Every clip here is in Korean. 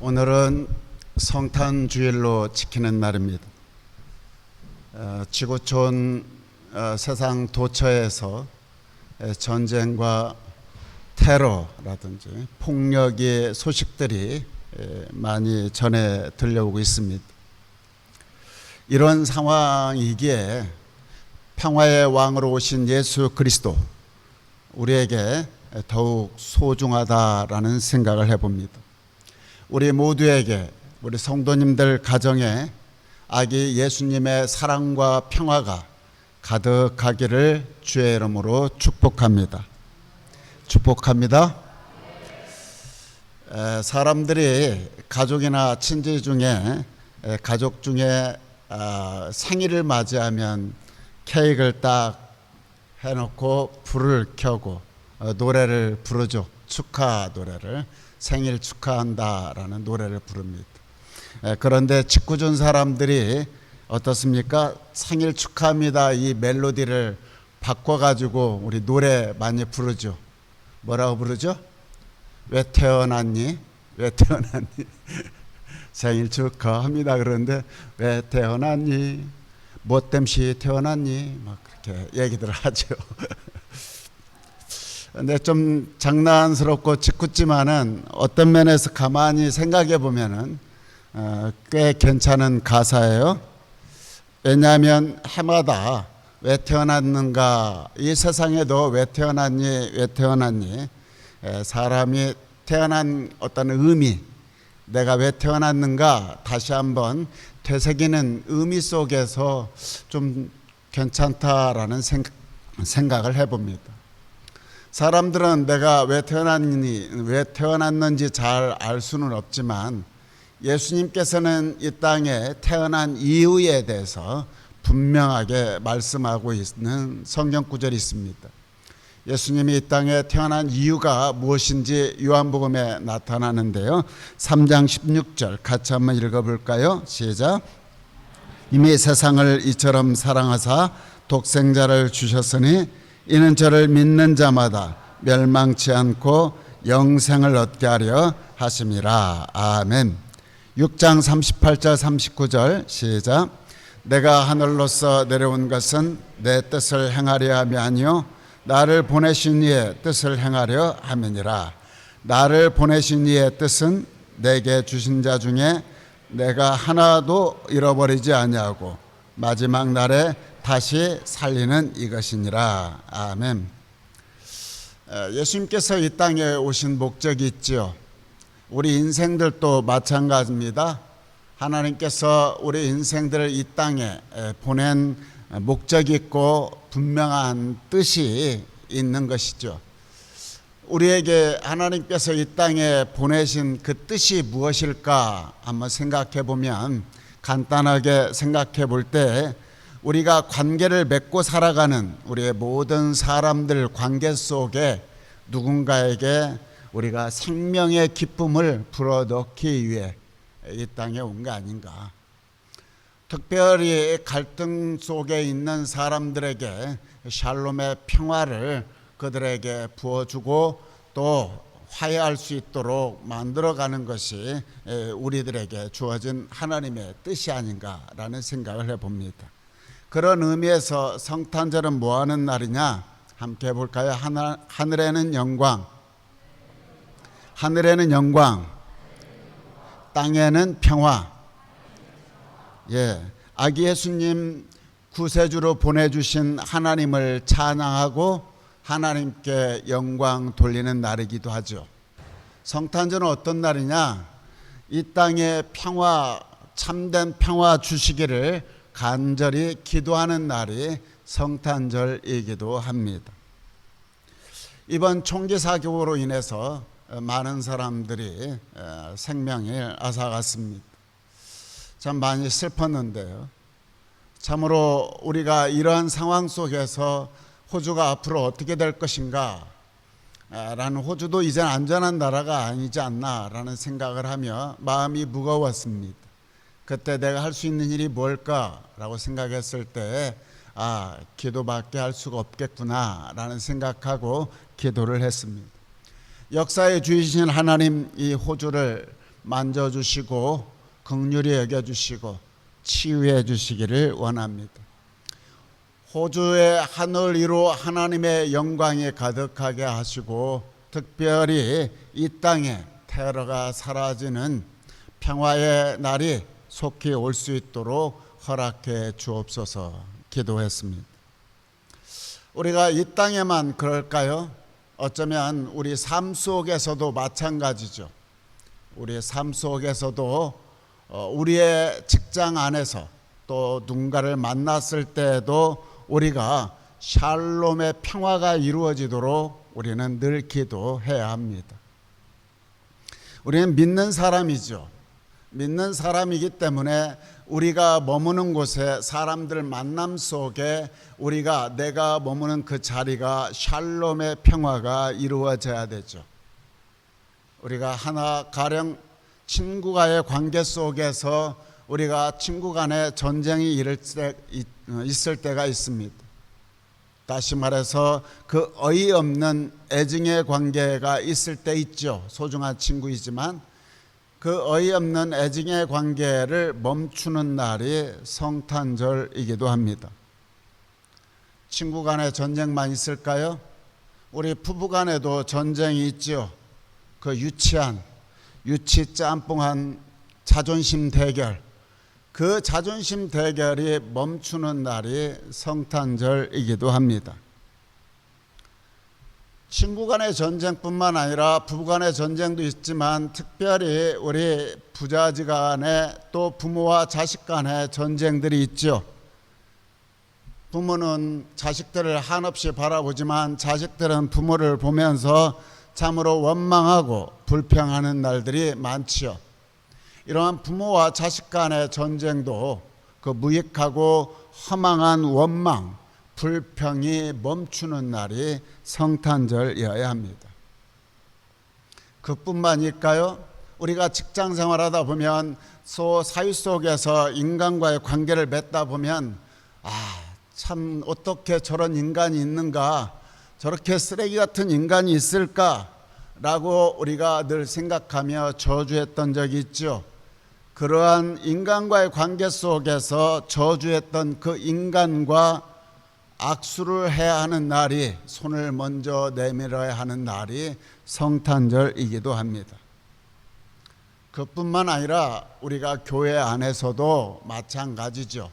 오늘은 성탄주일로 지키는 날입니다. 지구촌 세상 도처에서 전쟁과 테러라든지 폭력의 소식들이 많이 전해 들려오고 있습니다. 이런 상황이기에 평화의 왕으로 오신 예수 그리스도, 우리에게 더욱 소중하다라는 생각을 해봅니다. 우리 모두에게, 우리 성도님들 가정에 아기 예수님의 사랑과 평화가 가득하기를 주의 이름으로 축복합니다. 축복합니다. 사람들이 가족이나 친지 중에 가족 중에 생일을 맞이하면 케이크를 딱 해놓고 불을 켜고 노래를 부르죠. 축하 노래를, 생일 축하한다라는 노래를 부릅니다. 그런데 짓궂은 사람들이 어떻습니까? 생일 축하합니다 이 멜로디를 바꿔가지고 우리 노래 많이 부르죠. 뭐라고 부르죠? 왜 태어났니? 왜 태어났니? 생일 축하합니다. 그런데 왜 태어났니? 뭐 땜시 태어났니? 막 그렇게 얘기들 하죠. 근데 좀 장난스럽고 짓궂지만은 어떤 면에서 가만히 생각해 보면은 꽤 괜찮은 가사예요. 왜냐하면 해마다 왜 태어났는가, 이 세상에도 왜 태어났니, 왜 태어났니, 사람이 태어난 어떤 의미, 내가 왜 태어났는가 다시 한번 되새기는 의미 속에서 좀 괜찮다라는 생각을 해봅니다. 사람들은 내가 왜 태어났는지 잘 알 수는 없지만 예수님께서는 이 땅에 태어난 이유에 대해서 분명하게 말씀하고 있는 성경 구절이 있습니다. 예수님이 이 땅에 태어난 이유가 무엇인지 요한복음에 나타나는데요. 3장 16절 같이 한번 읽어볼까요? 시작. 이미 세상을 이처럼 사랑하사 독생자를 주셨으니 이는 저를 믿는 자마다 멸망치 않고 영생을 얻게 하려 하심이라. 아멘. 6장 38절 39절 시작. 내가 하늘로서 내려온 것은 내 뜻을 행하려 함이 아니요 나를 보내신 이의 뜻을 행하려 함이니라. 나를 보내신 이의 뜻은 내게 주신 자 중에 내가 하나도 잃어버리지 아니하고 마지막 날에 다시 살리는 이것이니라. 아멘. 예수님께서 이 땅에 오신 목적이 있지요. 우리 인생들도 마찬가지입니다. 하나님께서 우리 인생들을 이 땅에 보낸 목적이 있고 분명한 뜻이 있는 것이죠. 우리에게 하나님께서 이 땅에 보내신 그 뜻이 무엇일까 한번 생각해 보면, 간단하게 생각해 볼 때 우리가 관계를 맺고 살아가는 우리의 모든 사람들 관계 속에 누군가에게 우리가 생명의 기쁨을 불어넣기 위해 이 땅에 온 거 아닌가. 특별히 갈등 속에 있는 사람들에게 샬롬의 평화를 그들에게 부어주고 또 화해할 수 있도록 만들어가는 것이 우리들에게 주어진 하나님의 뜻이 아닌가라는 생각을 해봅니다. 그런 의미에서 성탄절은 뭐하는 날이냐? 함께 해볼까요? 하늘에는 영광, 하늘에는 영광, 땅에는 평화. 아기 예수님 구세주로 보내주신 하나님을 찬양하고 하나님께 영광 돌리는 날이기도 하죠. 성탄절은 어떤 날이냐? 이 땅에 평화, 참된 평화 주시기를 간절히 기도하는 날이 성탄절이기도 합니다. 이번 총기 사고로 인해서 많은 사람들이 생명이 앗아갔습니다. 참 많이 슬펐는데요. 참으로 우리가 이러한 상황 속에서 호주가 앞으로 어떻게 될 것인가 라는, 호주도 이젠 안전한 나라가 아니지 않나 라는 생각을 하며 마음이 무거웠습니다. 그때 내가 할 수 있는 일이 뭘까 라고 생각했을 때 기도밖에 할 수가 없겠구나 라는 생각하고 기도를 했습니다. 역사의 주이신 하나님, 이 호주를 만져주시고 긍휼히 여겨주시고 치유해 주시기를 원합니다. 호주의 하늘 위로 하나님의 영광이 가득하게 하시고 특별히 이 땅에 테러가 사라지는 평화의 날이 속히 올 수 있도록 허락해 주옵소서 기도했습니다. 우리가 이 땅에만 그럴까요? 어쩌면 우리 삶 속에서도 마찬가지죠. 우리 삶 속에서도 우리의 직장 안에서 또 누군가를 만났을 때에도 우리가 샬롬의 평화가 이루어지도록 우리는 늘 기도해야 합니다. 우리는 믿는 사람이죠. 믿는 사람이기 때문에 우리가 머무는 곳에 사람들 만남 속에 내가 머무는 그 자리가 샬롬의 평화가 이루어져야 되죠. 우리가 하나 가령 친구와의 관계 속에서 우리가 친구 간에 전쟁이 있을 때가 있습니다. 다시 말해서 그 어이없는 애증의 관계가 있을 때 있죠. 소중한 친구이지만 그 어이없는 애증의 관계를 멈추는 날이 성탄절이기도 합니다. 친구 간의 전쟁만 있을까요? 우리 부부 간에도 전쟁이 있죠. 그 유치 짬뽕한 자존심 대결, 그 자존심 대결이 멈추는 날이 성탄절이기도 합니다. 친구 간의 전쟁뿐만 아니라 부부 간의 전쟁도 있지만 특별히 우리 부자지간에 또 부모와 자식 간의 전쟁들이 있죠. 부모는 자식들을 한없이 바라보지만 자식들은 부모를 보면서 참으로 원망하고 불평하는 날들이 많지요. 이러한 부모와 자식 간의 전쟁도 그 무익하고 허망한 원망, 불평이 멈추는 날이 성탄절이어야 합니다. 그뿐만일까요? 우리가 직장 생활하다 보면 사회 속에서 인간과의 관계를 맺다 보면 참 어떻게 저런 인간이 있는가, 저렇게 쓰레기 같은 인간이 있을까라고 우리가 늘 생각하며 저주했던 적이 있죠. 그러한 인간과의 관계 속에서 저주했던 그 인간과 악수를 해야 하는 날이, 손을 먼저 내밀어야 하는 날이 성탄절이기도 합니다. 그뿐만 아니라 우리가 교회 안에서도 마찬가지죠.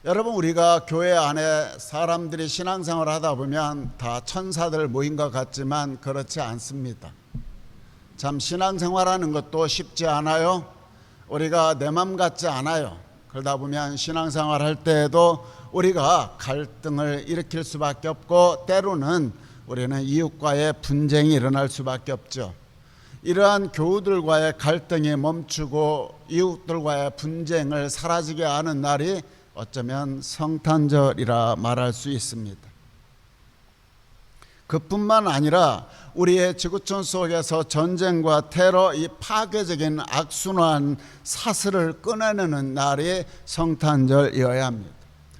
여러분, 우리가 교회 안에 사람들이 신앙생활을 하다 보면 다 천사들 모인 것 같지만 그렇지 않습니다. 참 신앙생활하는 것도 쉽지 않아요. 우리가 내 맘 같지 않아요. 그러다 보면 신앙생활 할 때에도 우리가 갈등을 일으킬 수밖에 없고 때로는 우리는 이웃과의 분쟁이 일어날 수밖에 없죠. 이러한 교우들과의 갈등이 멈추고 이웃들과의 분쟁을 사라지게 하는 날이 어쩌면 성탄절이라 말할 수 있습니다. 그뿐만 아니라 우리의 지구촌 속에서 전쟁과 테러, 이 파괴적인 악순환 사슬을 끊어내는 날이 성탄절이어야 합니다.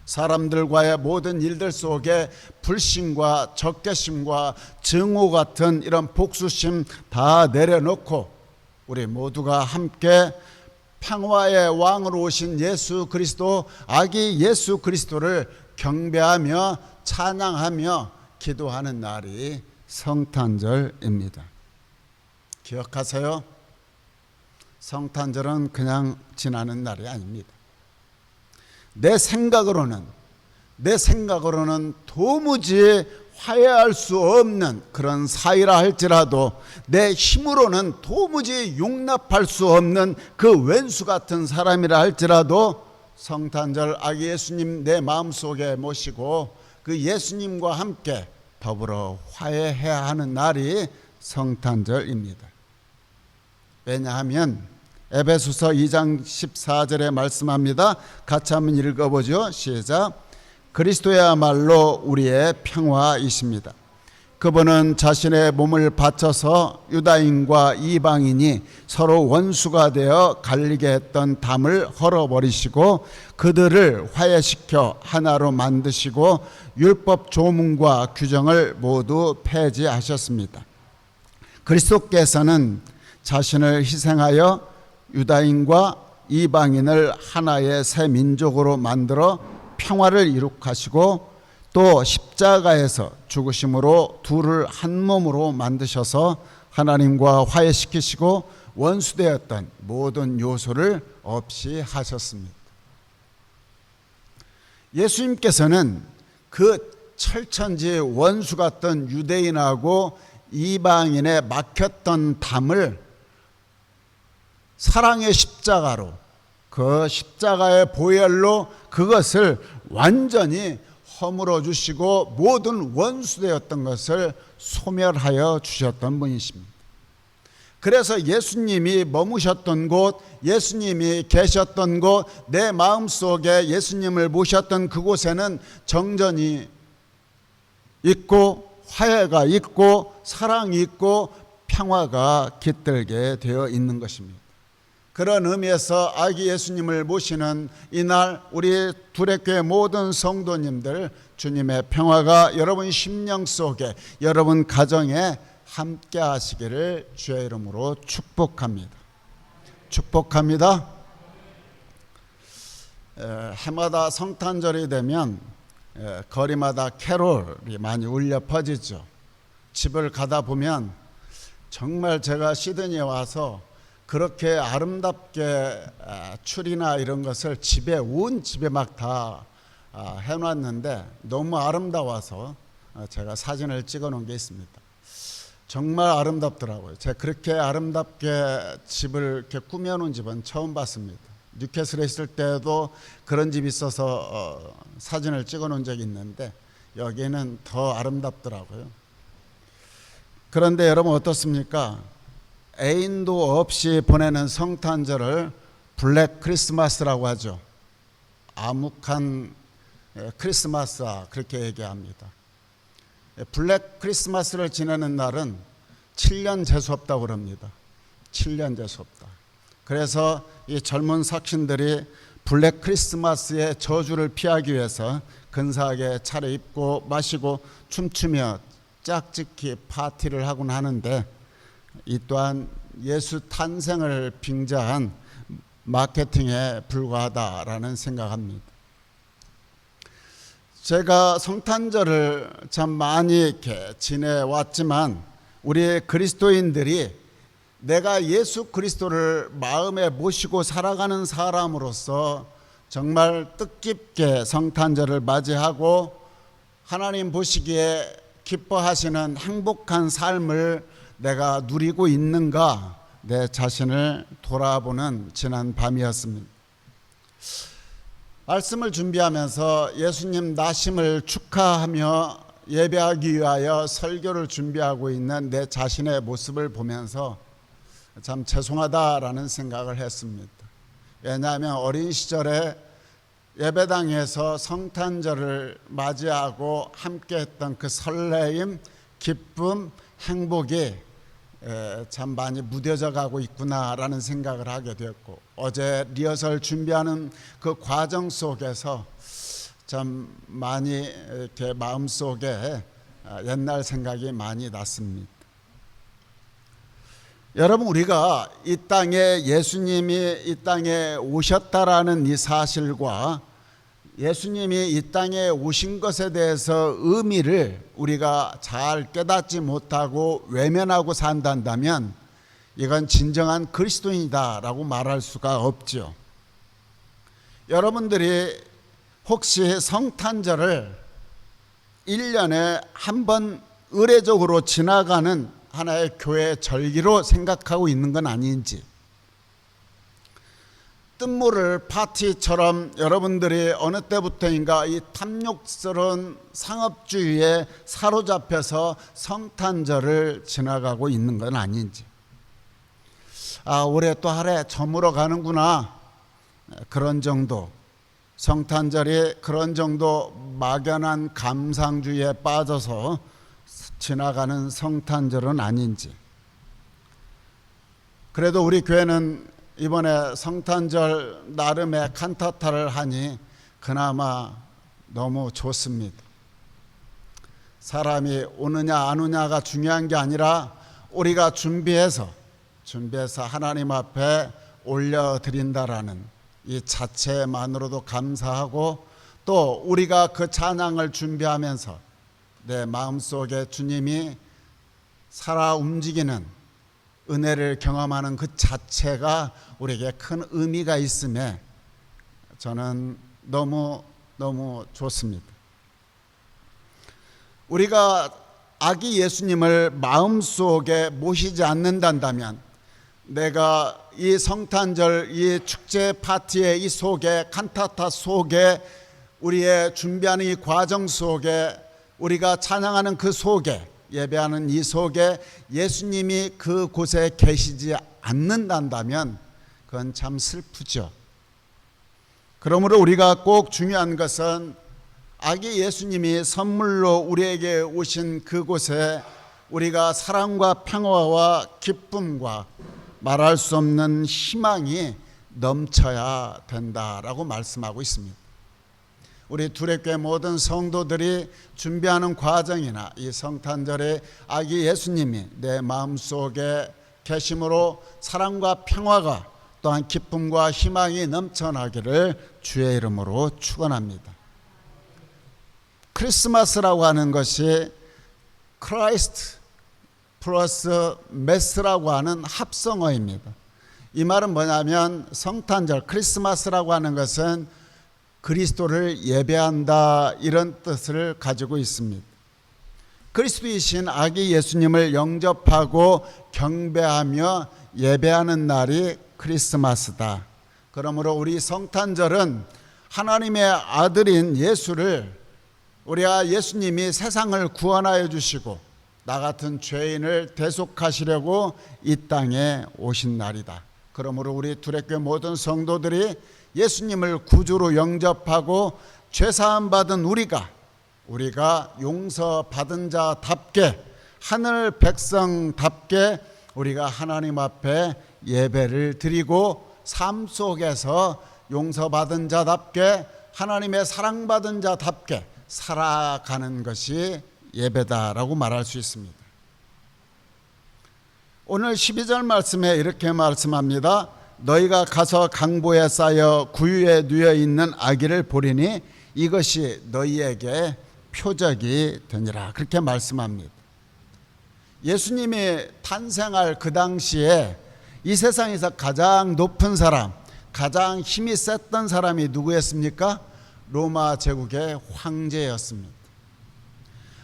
사람들과의 모든 일들 속에 불신과 적개심과 증오 같은 이런 복수심 다 내려놓고 우리 모두가 함께 평화의 왕으로 오신 예수 그리스도, 아기 예수 그리스도를 경배하며 찬양하며 기도하는 날이 성탄절입니다. 기억하세요. 성탄절은 그냥 지나는 날이 아닙니다. 내 생각으로는 도무지 화해할 수 없는 그런 사이라 할지라도 내 힘으로는 도무지 용납할 수 없는 그 왼수 같은 사람이라 할지라도 성탄절 아기 예수님 내 마음속에 모시고 그 예수님과 함께 더불어 화해해야 하는 날이 성탄절입니다. 왜냐하면 에베소서 2장 14절에 말씀합니다. 같이 한번 읽어보죠. 시작. 그리스도야말로 우리의 평화이십니다. 그분은 자신의 몸을 바쳐서 유다인과 이방인이 서로 원수가 되어 갈리게 했던 담을 헐어버리시고 그들을 화해시켜 하나로 만드시고 율법 조문과 규정을 모두 폐지하셨습니다. 그리스도께서는 자신을 희생하여 유다인과 이방인을 하나의 새 민족으로 만들어 평화를 이룩하시고 또 십자가에서 죽으심으로 둘을 한 몸으로 만드셔서 하나님과 화해시키시고 원수되었던 모든 요소를 없이 하셨습니다. 예수님께서는 그 철천지 원수 같던 유대인하고 이방인의 막혔던 담을 사랑의 십자가로, 그 십자가의 보혈로 그것을 완전히 허물어 주시고 모든 원수되었던 것을 소멸하여 주셨던 분이십니다. 그래서 예수님이 머무셨던 곳, 예수님이 계셨던 곳, 내 마음속에 예수님을 모셨던 그곳에는 정전이 있고 화해가 있고 사랑이 있고 평화가 깃들게 되어 있는 것입니다. 그런 의미에서 아기 예수님을 모시는 이날 우리 두레교회 모든 성도님들, 주님의 평화가 여러분 심령 속에, 여러분 가정에 함께 하시기를 주의 이름으로 축복합니다. 축복합니다. 해마다 성탄절이 되면 거리마다 캐롤이 많이 울려 퍼지죠. 집을 가다 보면 정말 제가 시드니에 와서 그렇게 아름답게 추리나 이런 것을 집에, 온 집에 막 다 해놨는데 너무 아름다워서 제가 사진을 찍어 놓은 게 있습니다. 정말 아름답더라고요. 제가 그렇게 아름답게 집을 이렇게 꾸며놓은 집은 처음 봤습니다. 뉴캐슬에 있을 때도 그런 집이 있어서 사진을 찍어 놓은 적이 있는데 여기는 더 아름답더라고요. 그런데 여러분 어떻습니까? 애인도 없이 보내는 성탄절을 블랙 크리스마스라고 하죠. 암흑한 크리스마스라 그렇게 얘기합니다. 블랙 크리스마스를 지내는 날은 7년 재수없다고 그럽니다. 7년 재수없다. 그래서 이 젊은 삭신들이 블랙 크리스마스의 저주를 피하기 위해서 근사하게 차려입고 마시고 춤추며 짝짓기 파티를 하곤 하는데, 이 또한 예수 탄생을 빙자한 마케팅에 불과하다라는 생각합니다. 제가 성탄절을 참 많이 이렇게 지내왔지만 우리 그리스도인들이 내가 예수 그리스도를 마음에 모시고 살아가는 사람으로서 정말 뜻깊게 성탄절을 맞이하고 하나님 보시기에 기뻐하시는 행복한 삶을 내가 누리고 있는가, 내 자신을 돌아보는 지난 밤이었습니다. 말씀을 준비하면서 예수님 나심을 축하하며 예배하기 위하여 설교를 준비하고 있는 내 자신의 모습을 보면서 참 죄송하다라는 생각을 했습니다. 왜냐하면 어린 시절에 예배당에서 성탄절을 맞이하고 함께했던 그 설레임, 기쁨, 행복이 참 많이 무뎌져 가고 있구나라는 생각을 하게 되었고, 어제 리허설 준비하는 그 과정 속에서 참 많이 이렇게 마음속에 옛날 생각이 많이 났습니다. 여러분, 우리가 이 땅에 예수님이 이 땅에 오셨다라는 이 사실과 예수님이 이 땅에 오신 것에 대해서 의미를 우리가 잘 깨닫지 못하고 외면하고 산다면 이건 진정한 그리스도인이다라고 말할 수가 없죠. 여러분들이 혹시 성탄절을 1년에 한 번 의례적으로 지나가는 하나의 교회 절기로 생각하고 있는 건 아닌지, 뜬모를 파티처럼 여러분들이 어느 때부터인가 이 탐욕스러운 상업주의에 사로잡혀서 성탄절을 지나가고 있는 건 아닌지, 올해 또 하래 저물어 가는구나, 그런 정도, 성탄절이 그런 정도 막연한 감상주의에 빠져서 지나가는 성탄절은 아닌지. 그래도 우리 교회는 이번에 성탄절 나름의 칸타타를 하니 그나마 너무 좋습니다. 사람이 오느냐 안 오냐가 중요한 게 아니라 우리가 준비해서 준비해서 하나님 앞에 올려드린다라는 이 자체만으로도 감사하고, 또 우리가 그 찬양을 준비하면서 내 마음속에 주님이 살아 움직이는 은혜를 경험하는 그 자체가 우리에게 큰 의미가 있음에 저는 너무 좋습니다. 우리가 아기 예수님을 마음속에 모시지 않는다면, 내가 이 성탄절 이 축제 파티의 이 속에, 칸타타 속에, 우리의 준비하는 이 과정 속에, 우리가 찬양하는 그 속에, 예배하는 이 속에 예수님이 그곳에 계시지 않는다면 그건 참 슬프죠. 그러므로 우리가 꼭 중요한 것은 아기 예수님이 선물로 우리에게 오신 그곳에 우리가 사랑과 평화와 기쁨과 말할 수 없는 희망이 넘쳐야 된다라고 말씀하고 있습니다. 우리 두레교회 모든 성도들이 준비하는 과정이나 이 성탄절에 아기 예수님이 내 마음속에 계심으로 사랑과 평화가, 또한 기쁨과 희망이 넘쳐나기를 주의 이름으로 축원합니다. 크리스마스라고 하는 것이 크라이스트 플러스 메스라고 하는 합성어입니다. 이 말은 뭐냐면, 성탄절 크리스마스라고 하는 것은 그리스도를 예배한다, 이런 뜻을 가지고 있습니다. 그리스도이신 아기 예수님을 영접하고 경배하며 예배하는 날이 크리스마스다. 그러므로 우리 성탄절은 하나님의 아들인 예수를, 우리가 예수님이 세상을 구원하여 주시고 나 같은 죄인을 대속하시려고 이 땅에 오신 날이다. 그러므로 우리 두레교회 모든 성도들이 예수님을 구주로 영접하고 죄사함 받은 우리가 용서받은 자답게, 하늘 백성답게 우리가 하나님 앞에 예배를 드리고 삶 속에서 용서받은 자답게, 하나님의 사랑받은 자답게 살아가는 것이 예배다라고 말할 수 있습니다. 오늘 12절 말씀에 이렇게 말씀합니다. 너희가 가서 강보에 쌓여 구유에 누워 있는 아기를 보리니 이것이 너희에게 표적이 되니라. 그렇게 말씀합니다. 예수님이 탄생할 그 당시에 이 세상에서 가장 높은 사람, 가장 힘이 셌던 사람이 누구였습니까? 로마 제국의 황제였습니다.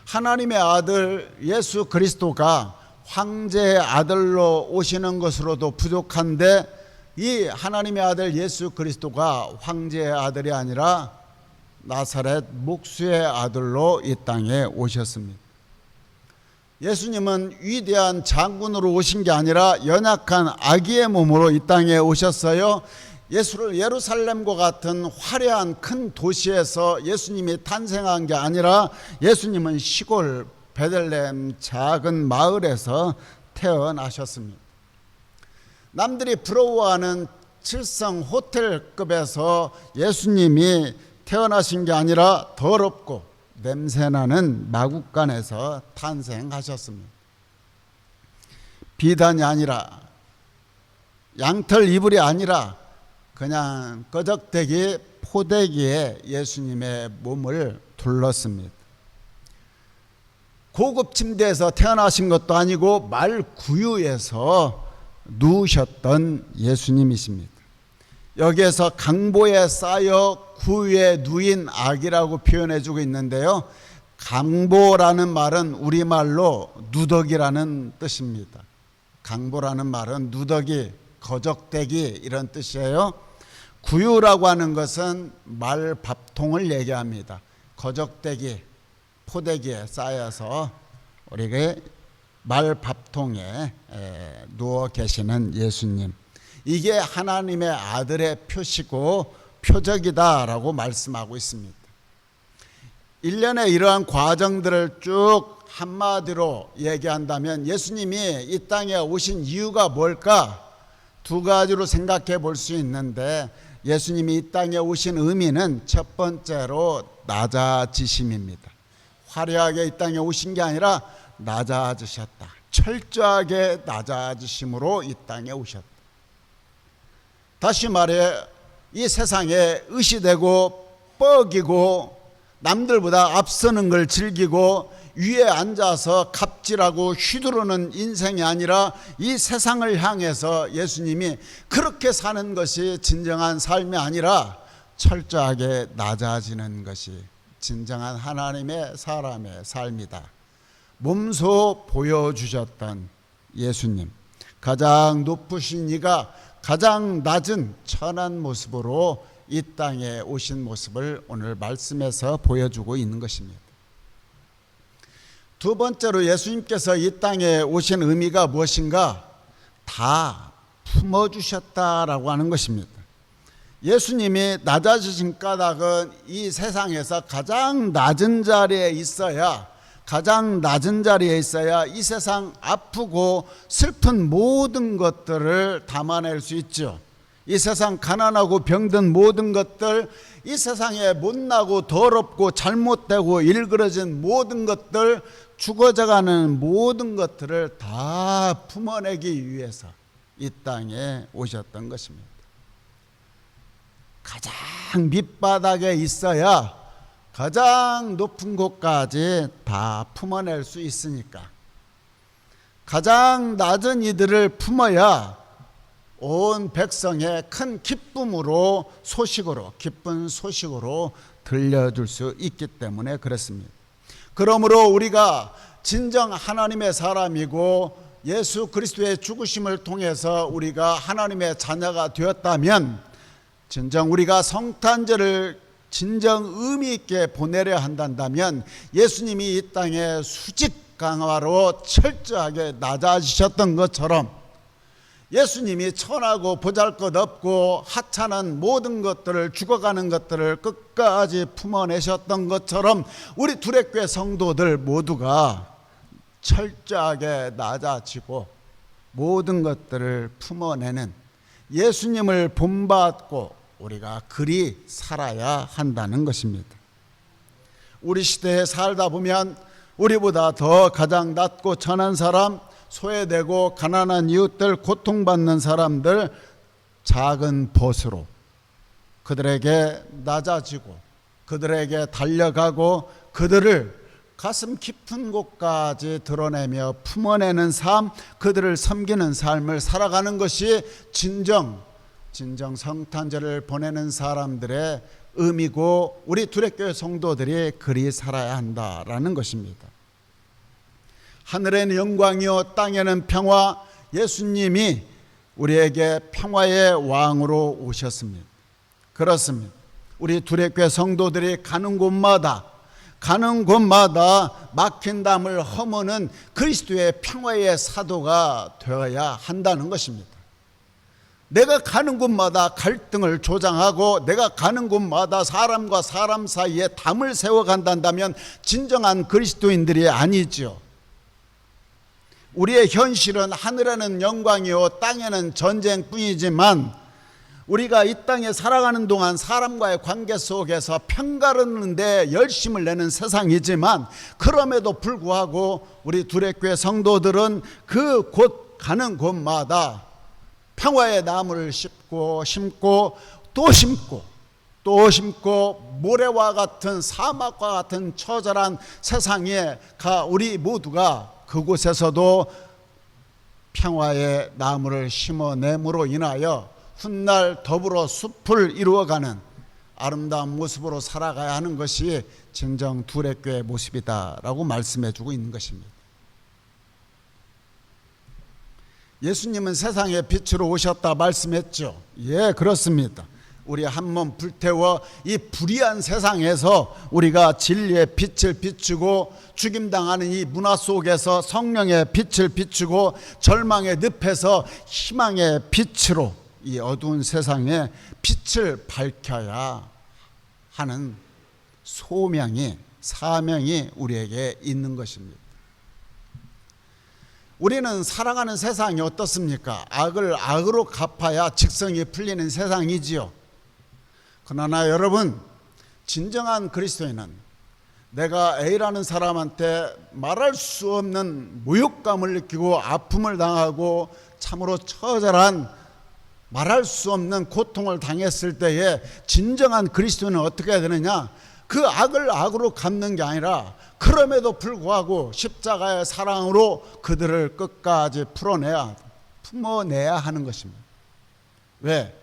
하나님의 아들 예수 그리스도가 황제의 아들로 오시는 것으로도 부족한데, 이 하나님의 아들 예수 그리스도가 황제의 아들이 아니라 나사렛 목수의 아들로 이 땅에 오셨습니다. 예수님은 위대한 장군으로 오신 게 아니라 연약한 아기의 몸으로 이 땅에 오셨어요. 예수를 예루살렘과 같은 화려한 큰 도시에서 예수님이 탄생한 게 아니라 예수님은 시골 베들레헴 작은 마을에서 태어나셨습니다. 남들이 부러워하는 7성 호텔급에서 예수님이 태어나신 게 아니라 더럽고 냄새나는 마국간에서 탄생하셨습니다. 비단이 아니라, 양털 이불이 아니라 그냥 꺼적대기 포대기에 예수님의 몸을 둘렀습니다. 고급 침대에서 태어나신 것도 아니고 말구유에서 누우셨던 예수님이십니다. 여기에서 강보에 쌓여 구유에 누인 아기라고 표현해주고 있는데요, 강보라는 말은 우리말로 누더기라는 뜻입니다. 강보라는 말은 누더기, 거적대기 이런 뜻이에요. 구유라고 하는 것은 말밥통을 얘기합니다. 거적대기, 포대기에 쌓여서 우리가 말밥통에 누워 계시는 예수님, 이게 하나님의 아들의 표시고 표적이다라고 말씀하고 있습니다. 1년의 이러한 과정들을 쭉 한마디로 얘기한다면 예수님이 이 땅에 오신 이유가 뭘까? 두 가지로 생각해 볼 수 있는데, 예수님이 이 땅에 오신 의미는 첫 번째로 낮아지심입니다. 화려하게 이 땅에 오신 게 아니라 낮아지셨다. 철저하게 낮아지심으로 이 땅에 오셨다. 다시 말해 이 세상에 의시되고 뻐기고 남들보다 앞서는 걸 즐기고 위에 앉아서 갑질하고 휘두르는 인생이 아니라 이 세상을 향해서 예수님이 그렇게 사는 것이 진정한 삶이 아니라 철저하게 낮아지는 것이 진정한 하나님의 사람의 삶이다. 몸소 보여주셨던 예수님, 가장 높으신 이가 가장 낮은 천한 모습으로 이 땅에 오신 모습을 오늘 말씀에서 보여주고 있는 것입니다. 두 번째로 예수님께서 이 땅에 오신 의미가 무엇인가? 다 품어주셨다라고 하는 것입니다. 예수님이 낮아지신 까닭은 이 세상에서 가장 낮은 자리에 있어야 이 세상 아프고 슬픈 모든 것들을 담아낼 수 있죠. 이 세상 가난하고 병든 모든 것들, 이 세상에 못나고 더럽고 잘못되고 일그러진 모든 것들, 죽어져가는 모든 것들을 다 품어내기 위해서 이 땅에 오셨던 것입니다. 가장 밑바닥에 있어야 가장 높은 곳까지 다 품어낼 수 있으니까, 가장 낮은 이들을 품어야 온 백성의 큰 기쁨으로 기쁜 소식으로 들려줄 수 있기 때문에 그렇습니다. 그러므로 우리가 진정 하나님의 사람이고 예수 그리스도의 죽으심을 통해서 우리가 하나님의 자녀가 되었다면, 진정 우리가 성탄절을 진정 의미 있게 보내려 한다면 예수님이 이 땅에 수직 강화로 철저하게 낮아지셨던 것처럼, 예수님이 천하고 보잘것없고 하찮은 모든 것들을, 죽어가는 것들을 끝까지 품어내셨던 것처럼 우리 두레교회 성도들 모두가 철저하게 낮아지고 모든 것들을 품어내는 예수님을 본받고 우리가 그리 살아야 한다는 것입니다. 우리 시대에 살다 보면 우리보다 더 가장 낮고 천한 사람, 소외되고 가난한 이웃들, 고통받는 사람들 작은 벗으로 그들에게 낮아지고 그들에게 달려가고 그들을 가슴 깊은 곳까지 드러내며 품어내는 삶, 그들을 섬기는 삶을 살아가는 것이 진정 성탄절을 보내는 사람들의 의미고 우리 두레교회 성도들이 그리 살아야 한다라는 것입니다. 하늘에는 영광이요 땅에는 평화, 예수님이 우리에게 평화의 왕으로 오셨습니다. 그렇습니다. 우리 두레교회 성도들이 가는 곳마다 막힌 담을 허무는 그리스도의 평화의 사도가 되어야 한다는 것입니다. 내가 가는 곳마다 갈등을 조장하고 내가 가는 곳마다 사람과 사람 사이에 담을 세워간다면 진정한 그리스도인들이 아니죠. 우리의 현실은 하늘에는 영광이요 땅에는 전쟁뿐이지만, 우리가 이 땅에 살아가는 동안 사람과의 관계 속에서 편가르는 데 열심을 내는 세상이지만, 그럼에도 불구하고 우리 두레교회 성도들은 그 곳 가는 곳마다 평화의 나무를 심고 또 심고 모래와 같은 사막과 같은 처절한 세상에 우리 모두가 그곳에서도 평화의 나무를 심어냄으로 인하여 훗날 더불어 숲을 이루어가는 아름다운 모습으로 살아가야 하는 것이 진정 두레교회의 모습이다라고 말씀해주고 있는 것입니다. 예수님은 세상의 빛으로 오셨다 말씀했죠. 예, 그렇습니다. 우리 한몸 불태워 이 불의한 세상에서 우리가 진리의 빛을 비추고, 죽임당하는 이 문화 속에서 성령의 빛을 비추고, 절망의 늪에서 희망의 빛으로 이 어두운 세상에 빛을 밝혀야 하는 사명이 우리에게 있는 것입니다. 우리는 살아가는 세상이 어떻습니까? 악을 악으로 갚아야 직성이 풀리는 세상이지요. 그러나 여러분, 진정한 그리스도인은 내가 A라는 사람한테 말할 수 없는 모욕감을 느끼고 아픔을 당하고 참으로 처절한 말할 수 없는 고통을 당했을 때에 진정한 그리스도인은 어떻게 해야 되느냐? 그 악을 악으로 갚는 게 아니라 그럼에도 불구하고 십자가의 사랑으로 그들을 끝까지 품어내야 하는 것입니다. 왜?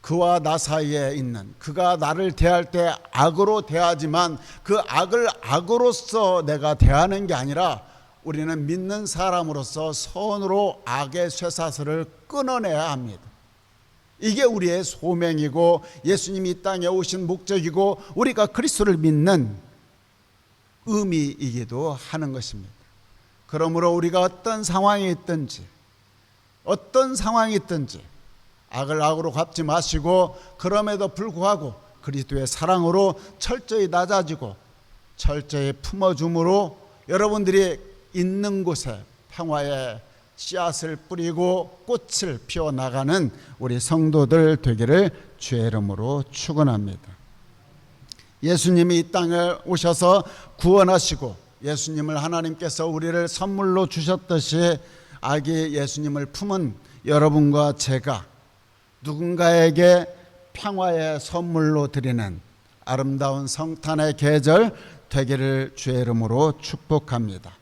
그와 나 사이에 있는, 그가 나를 대할 때 악으로 대하지만 그 악을 악으로서 내가 대하는 게 아니라 우리는 믿는 사람으로서 선으로 악의 쇠사슬을 끊어내야 합니다. 이게 우리의 소명이고 예수님이 이 땅에 오신 목적이고 우리가 그리스도를 믿는 의미이기도 하는 것입니다. 그러므로 우리가 어떤 상황이 있든지 악을 악으로 갚지 마시고 그럼에도 불구하고 그리스도의 사랑으로 철저히 낮아지고 철저히 품어줌으로 여러분들이 있는 곳에 평화의 씨앗을 뿌리고 꽃을 피워나가는 우리 성도들 되기를 주의 이름으로 축원합니다. 예수님이 이 땅에 오셔서 구원하시고 예수님을 하나님께서 우리를 선물로 주셨듯이 아기 예수님을 품은 여러분과 제가 누군가에게 평화의 선물로 드리는 아름다운 성탄의 계절 되기를 주의 이름으로 축복합니다.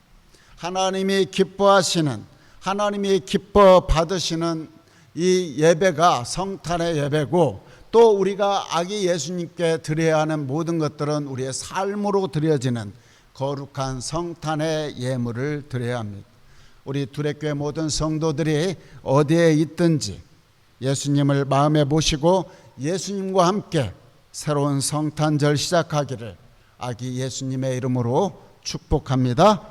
하나님이 기뻐하시는, 하나님이 기뻐 받으시는 이 예배가 성탄의 예배고 또 우리가 아기 예수님께 드려야 하는 모든 것들은 우리의 삶으로 드려지는 거룩한 성탄의 예물을 드려야 합니다. 우리 두레교회 모든 성도들이 어디에 있든지 예수님을 마음에 모시고 예수님과 함께 새로운 성탄절 시작하기를 아기 예수님의 이름으로 축복합니다.